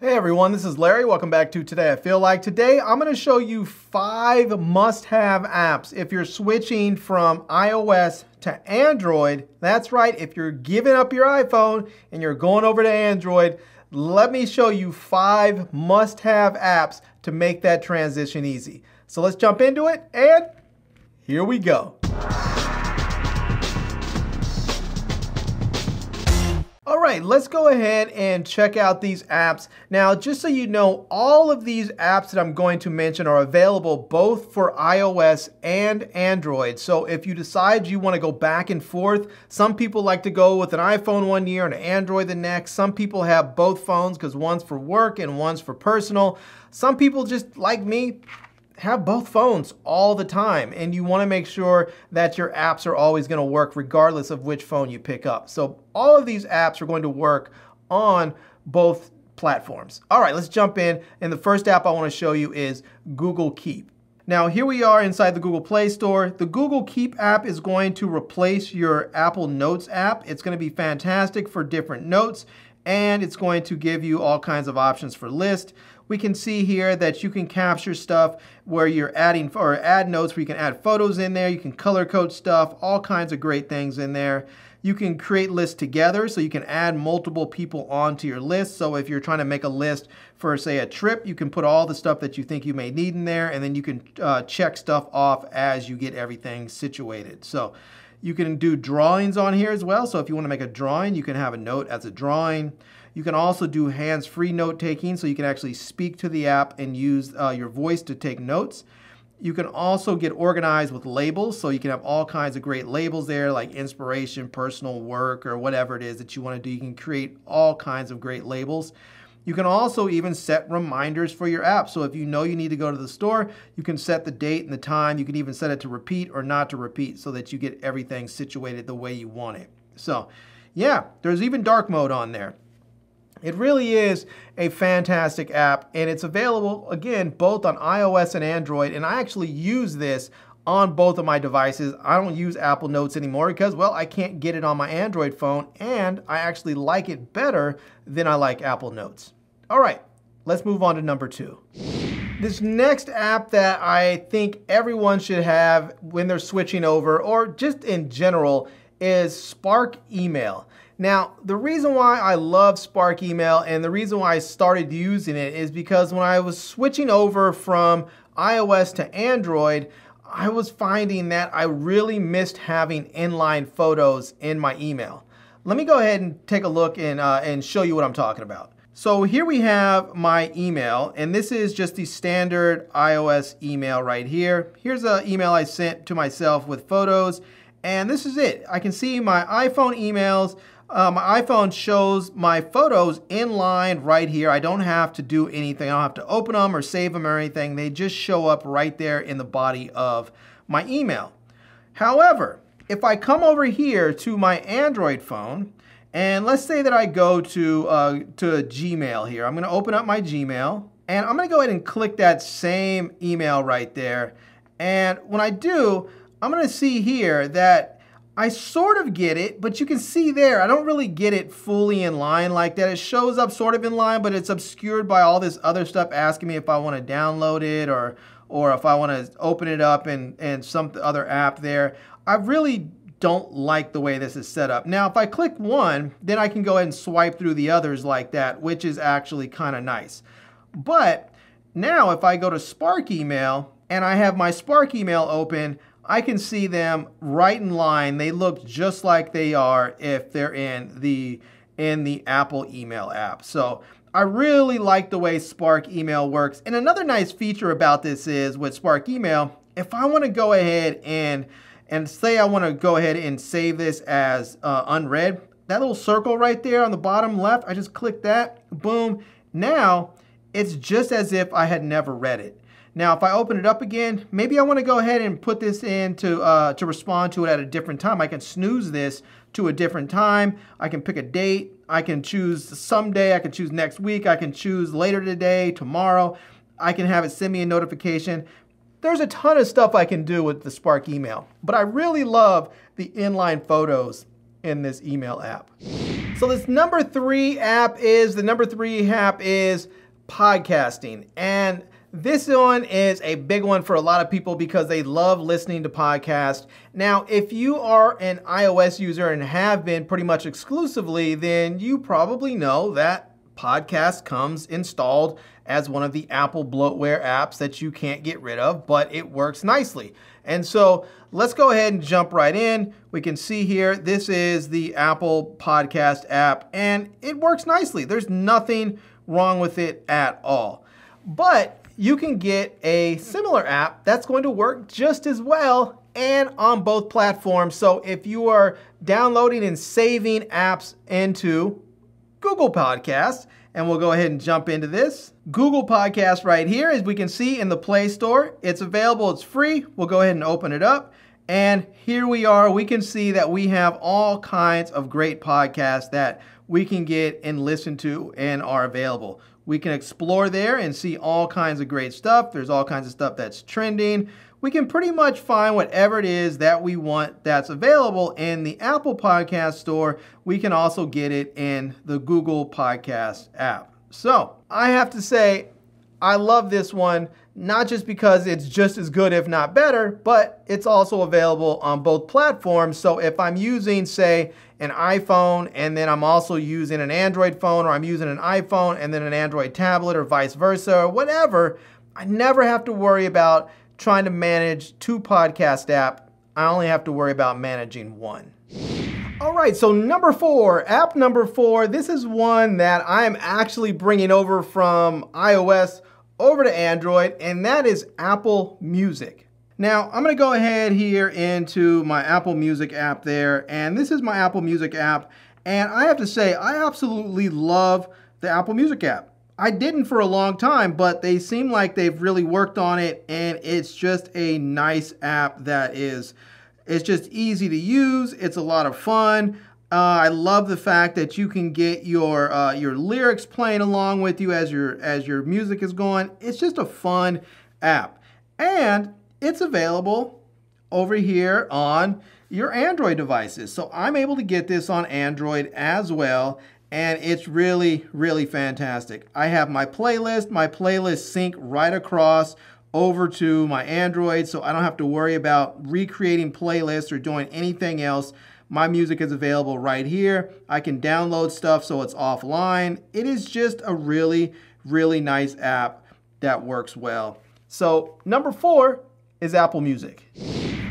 Hey everyone, this is Larry. Welcome back to Today I Feel Like. Today I'm going to show you 5 must-have apps if you're switching from iOS to Android. That's right, if you're giving up your iPhone and you're going over to Android, let me show you 5 must-have apps to make that transition easy. So let's jump into it, and here we go. All right, let's go ahead and check out these apps. Now, just so you know, all of these apps that I'm going to mention are available both for iOS and Android. So if you decide you want to go back and forth, some people like to go with an iPhone one year and an Android the next. Some people have both phones because one's for work and one's for personal. Some people, just like me, have both phones all the time, and you want to make sure that your apps are always going to work regardless of which phone you pick up. So all of these apps are going to work on both platforms. All right, let's jump in. And the first app I want to show you is Google Keep. Now here we are inside the Google Play Store. The Google Keep app is going to replace your Apple Notes app. It's going to be fantastic for different notes, and it's going to give you all kinds of options for list. We can see here that you can capture stuff where you're adding, or add notes where you can add photos in there. You can color code stuff, all kinds of great things in there. You can create lists together, so you can add multiple people onto your list. So if you're trying to make a list for, say, a trip, you can put all the stuff that you think you may need in there, and then you can check stuff off as you get everything situated. So you can do drawings on here as well. So if you want to make a drawing, you can have a note as a drawing. You can also do hands-free note-taking, so you can actually speak to the app and use your voice to take notes. You can also get organized with labels, so you can have all kinds of great labels there, like inspiration, personal, work, or whatever it is that you want to do. You can create all kinds of great labels. You can also even set reminders for your app. So if you know you need to go to the store, you can set the date and the time. You can even set it to repeat or not to repeat so that you get everything situated the way you want it. So yeah, there's even dark mode on there. It really is a fantastic app, and it's available, again, both on iOS and Android, and I actually use this on both of my devices. I don't use Apple Notes anymore because, well, I can't get it on my Android phone, and I actually like it better than I like Apple Notes. All right, let's move on to number 2. This next app that I think everyone should have when they're switching over, or just in general, is Spark Email. Now, the reason why I love Spark Email and the reason why I started using it is because when I was switching over from iOS to Android, I was finding that I really missed having inline photos in my email. Let me go ahead and take a look and show you what I'm talking about. So here we have my email, and this is just the standard iOS email right here. Here's an email I sent to myself with photos, and this is it. I can see my iPhone emails. My iPhone shows my photos in line right here. I don't have to do anything. I don't have to open them or save them or anything. They just show up right there in the body of my email. However, if I come over here to my Android phone, and let's say that I go to Gmail here. I'm going to open up my Gmail, and I'm going to go ahead and click that same email right there. And when I do, I'm going to see here that I sort of get it, but you can see there, I don't really get it fully in line like that. It shows up sort of in line, but it's obscured by all this other stuff asking me if I want to download it or if I want to open it up in some other app there. I really don't like the way this is set up. Now, if I click one, then I can go ahead and swipe through the others like that, which is actually kind of nice. But now if I go to Spark Email and I have my Spark Email open, I can see them right in line. They look just like they are if they're in the Apple email app. So I really like the way Spark Email works. And another nice feature about this is with Spark Email, if I want to go ahead and say I want to go ahead and save this as unread, that little circle right there on the bottom left, I just click that, boom. Now it's just as if I had never read it. Now, if I open it up again, maybe I want to go ahead and put this in to respond to it at a different time. I can snooze this to a different time. I can pick a date. I can choose someday. I can choose next week. I can choose later today, tomorrow. I can have it send me a notification. There's a ton of stuff I can do with the Spark Email, but I really love the inline photos in this email app. So this number three app is podcasting. And this one is a big one for a lot of people because they love listening to podcasts. Now, if you are an iOS user and have been pretty much exclusively, then you probably know that podcast comes installed as one of the Apple bloatware apps that you can't get rid of, but it works nicely. And so let's go ahead and jump right in. We can see here, this is the Apple Podcast app, and it works nicely. There's nothing wrong with it at all. But you can get a similar app that's going to work just as well and on both platforms. So if you are downloading and saving apps into Google Podcasts, and we'll go ahead and jump into this. Google Podcast right here, as we can see in the Play Store. It's available, it's free. We'll go ahead and open it up. And here we are. We can see that we have all kinds of great podcasts that we can get and listen to and are available. We can explore there and see all kinds of great stuff. There's all kinds of stuff that's trending. We can pretty much find whatever it is that we want that's available in the Apple Podcast Store. We can also get it in the Google Podcast app. So I have to say, I love this one, not just because it's just as good, if not better, but it's also available on both platforms. So if I'm using, say, an iPhone, and then I'm also using an Android phone, or I'm using an iPhone and then an Android tablet, or vice versa, or whatever, I never have to worry about trying to manage two podcast apps. I only have to worry about managing one. All right, so app number four, this is one that I'm actually bringing over from iOS over to Android, and that is Apple Music. Now, I'm gonna go ahead here into my Apple Music app there, and this is my Apple Music app, and I have to say, I absolutely love the Apple Music app. I didn't for a long time, but they seem like they've really worked on it, and it's just a nice app that it's just easy to use. It's a lot of fun. I love the fact that you can get your lyrics playing along with you as your music is going. It's just a fun app, and it's available over here on your Android devices. So I'm able to get this on Android as well. And it's really, really fantastic. I have my playlists sync right across over to my Android, so I don't have to worry about recreating playlists or doing anything else. My music is available right here. I can download stuff so it's offline. It is just a really, really nice app that works well. So number four is Apple Music.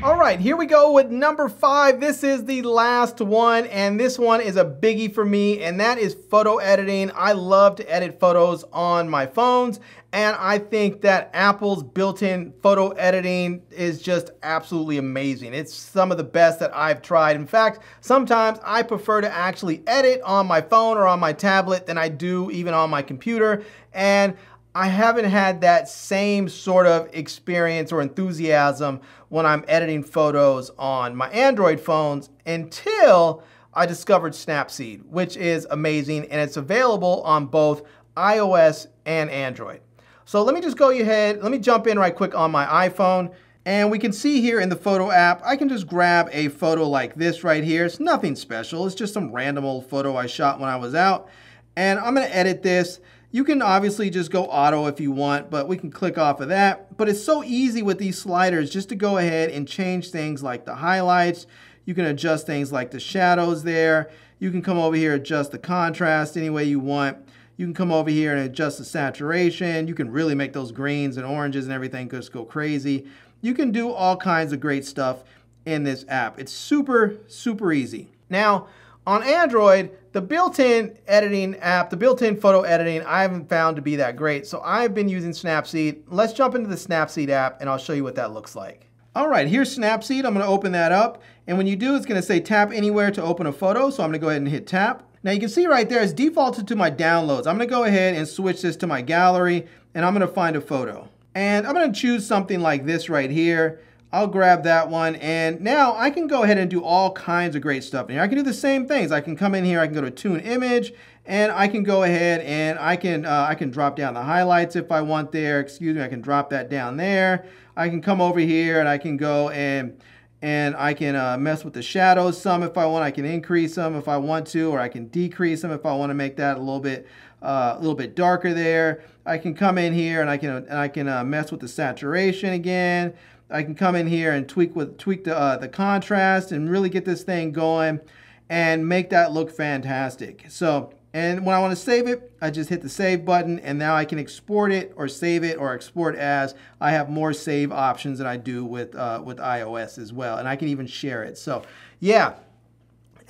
All right, here we go with number five. This is the last one, and this one is a biggie for me, and that is photo editing. I love to edit photos on my phones, and I think that Apple's built-in photo editing is just absolutely amazing. It's some of the best that I've tried. In fact, sometimes I prefer to actually edit on my phone or on my tablet than I do even on my computer, and I haven't had that same sort of experience or enthusiasm when I'm editing photos on my Android phones until I discovered Snapseed, which is amazing, and it's available on both iOS and Android. So let me just go ahead, let me jump in right quick on my iPhone, and we can see here in the photo app, I can just grab a photo like this right here. It's nothing special, it's just some random old photo I shot when I was out, and I'm gonna edit this. You can obviously just go auto if you want, but we can click off of that. But it's so easy with these sliders just to go ahead and change things like the highlights. You can adjust things like the shadows there. You can come over here, adjust the contrast any way you want. You can come over here and adjust the saturation. You can really make those greens and oranges and everything just go crazy. You can do all kinds of great stuff in this app. It's super, super easy. Now, on Android, the built-in editing app, the built-in photo editing, I haven't found to be that great. So I've been using Snapseed. Let's jump into the Snapseed app and I'll show you what that looks like. All right, here's Snapseed. I'm gonna open that up. And when you do, it's gonna say tap anywhere to open a photo. So I'm gonna go ahead and hit tap. Now you can see right there, it's defaulted to my downloads. I'm gonna go ahead and switch this to my gallery, and I'm gonna find a photo. And I'm gonna choose something like this right here. I'll grab that one, and now I can go ahead and do all kinds of great stuff in here. I can do the same things. I can come in here, I can go to Tune Image, and I can go ahead and I can drop down the highlights if I want there. Excuse me, I can drop that down there. I can come over here and I can go and and I can mess with the shadows some if I want. I can increase them if I want to, or I can decrease them if I want to make that a little bit darker there. I can come in here and I can mess with the saturation again. I can come in here and tweak the contrast and really get this thing going and make that look fantastic. So, and when I want to save it, I just hit the save button, and now I can export it or save it or export as. I have more save options than I do with iOS as well, and I can even share it. So yeah,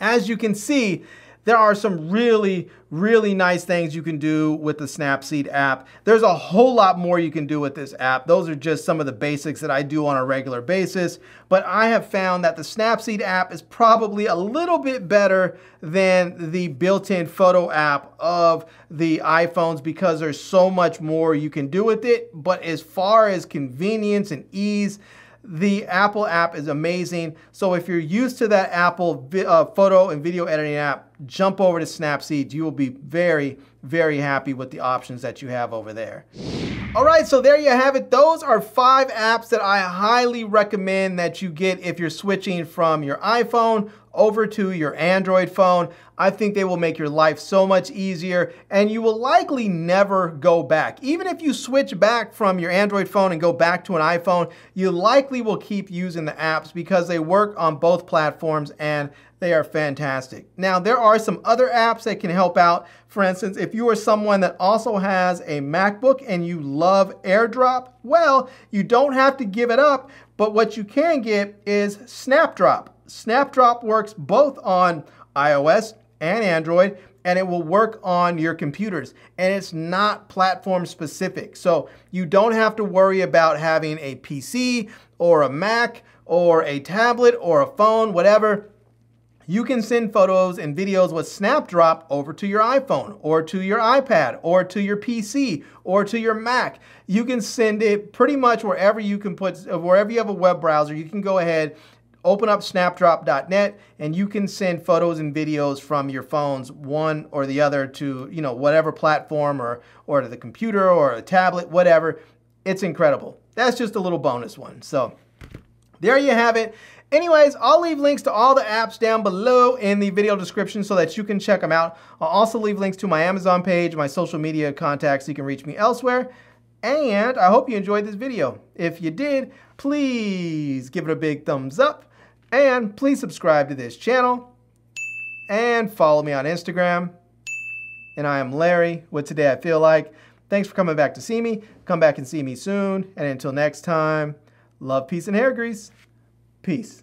as you can see, there are some really, really nice things you can do with the Snapseed app. There's a whole lot more you can do with this app. Those are just some of the basics that I do on a regular basis. But I have found that the Snapseed app is probably a little bit better than the built-in photo app of the iPhones because there's so much more you can do with it. But as far as convenience and ease, the Apple app is amazing. So if you're used to that Apple photo and video editing app, jump over to Snapseed. You will be very, very happy with the options that you have over there. All right, so there you have it. Those are 5 apps that I highly recommend that you get if you're switching from your iPhone over to your Android phone. I think they will make your life so much easier, and you will likely never go back. Even if you switch back from your Android phone and go back to an iPhone, you likely will keep using the apps because they work on both platforms and they are fantastic. Now, there are some other apps that can help out. For instance, if you are someone that also has a MacBook and you love AirDrop, well, you don't have to give it up, but what you can get is Snapdrop. Snapdrop works both on iOS and Android, and it will work on your computers. And it's not platform specific. So you don't have to worry about having a PC or a Mac or a tablet or a phone, whatever. You can send photos and videos with Snapdrop over to your iPhone or to your iPad or to your PC or to your Mac. You can send it pretty much wherever you can wherever you have a web browser. You can go ahead, open up snapdrop.net, and you can send photos and videos from your phones, one or the other, to whatever platform or to the computer or a tablet, whatever. It's incredible. That's just a little bonus one. So there you have it. Anyways, I'll leave links to all the apps down below in the video description so that you can check them out. I'll also leave links to my Amazon page, my social media contacts, so you can reach me elsewhere. And I hope you enjoyed this video. If you did, please give it a big thumbs up. And please subscribe to this channel. And follow me on Instagram. And I am Larry with Today I Feel Like. Thanks for coming back to see me. Come back and see me soon. And until next time, love, peace, and hair grease. Peace.